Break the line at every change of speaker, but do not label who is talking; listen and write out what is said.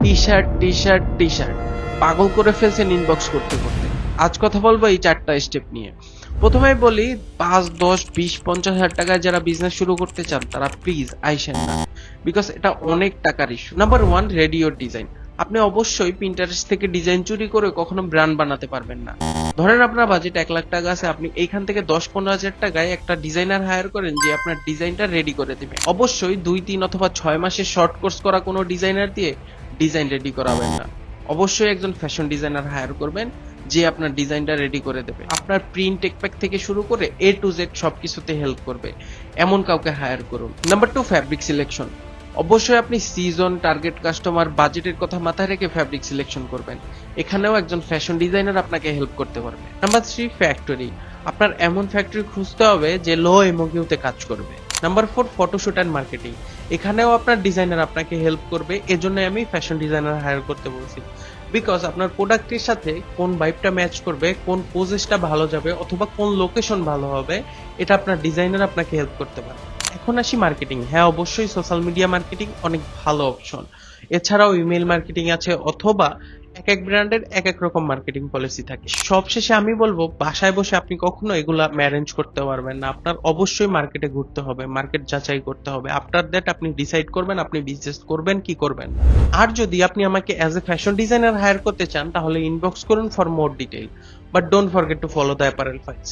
T shirt পাগল করে ফেলছেন ইনবক্স করতে করতে। আজ কথা বলবো এই 4টা স্টেপ নিয়ে। প্রথমেই বলি, 5, 10, 20, 50 হাজার টাকায় যারা বিজনেস শুরু করতে চান তারা প্লিজ আইসেন না, বিকজ এটা অনেক টাকার ইস্যু। Number 1, radio design. আপনি অবশ্যই পিন্টারেস্ট থেকে ডিজাইন চুরি করে কখনো ব্র্যান্ড বানাতে পারবেন না। ধরেন আপনার বাজেট 1 লাখ টাকা আছে, আপনি এইখান থেকে 10-15 হাজার টাকায় একটা ডিজাইনার হায়ার করেন যে আপনার ডিজাইনটা রেডি করে দিবে। অবশ্যই 2, 3 অথবা 6 মাসের শর্ট কোর্স করা কোনো ডিজাইনার দিয়ে ডিজাইন রেডি করাবেন না। অবশ্যই একজন ফ্যাশন ডিজাইনার হায়ার করবেন যে আপনার ডিজাইনটা রেডি করে দেবে, আপনার প্রিন্ট টেকপ্যাক থেকে শুরু করে A to Z সবকিছুতে হেল্প করবে, এমন কাউকে হায়ার করুন। Number 2, fabric selection. অবশ্যই আপনি সিজন, টার্গেট কাস্টমার, বাজেটের কথা মাথায় রেখে ফ্যাব্রিক সিলেকশন করবেন। এখানেও একজন ফ্যাশন ডিজাইনার আপনাকে হেল্প করতে পারবে। Number 3, factory. আপনার এমন ফ্যাক্টরি খুঁজতে হবে যে লো এমওকিউতে কাজ করবে। Number 4, photoshoot and marketing. এখানেও আপনার ডিজাইনার আপনাকে হেল্প করবে, এজন্য আমি ফ্যাশন ডিজাইনার হায়ার করতে বলছি। বিকজ আপনার প্রোডাক্টের সাথে কোন ভাইবটা ম্যাচ করবে, কোন পোজেসটা ভালো যাবে, অথবা কোন লোকেশন ভালো হবে, এটা আপনার ডিজাইনার আপনাকে হেল্প করতে পারে। এখন আসি মার্কেটিং। হ্যাঁ, অবশ্যই সোশ্যাল মিডিয়া মার্কেটিং অনেক ভালো অপশন। এছাড়াও ইমেল মার্কেটিং আছে, অথবা এক এক ব্র্যান্ডের এক এক রকম মার্কেটিং পলিসি থাকে। সবশেষে আমি বলবো, বাসায় বসে আপনি কখনো এগুলা ম্যানেজ করতে পারবেন না। আপনার অবশ্যই মার্কেটে ঘুরতে হবে, মার্কেট যাচাই করতে হবে। আফটার দ্যাট আপনি ডিসাইড করবেন আপনি বিজনেস করবেন কি করবেন না। আর যদি আপনি আমাকে as a fashion designer hire করতে চান, তাহলে ইনবক্স করুন for more detail. But don't forget to follow the apparel files.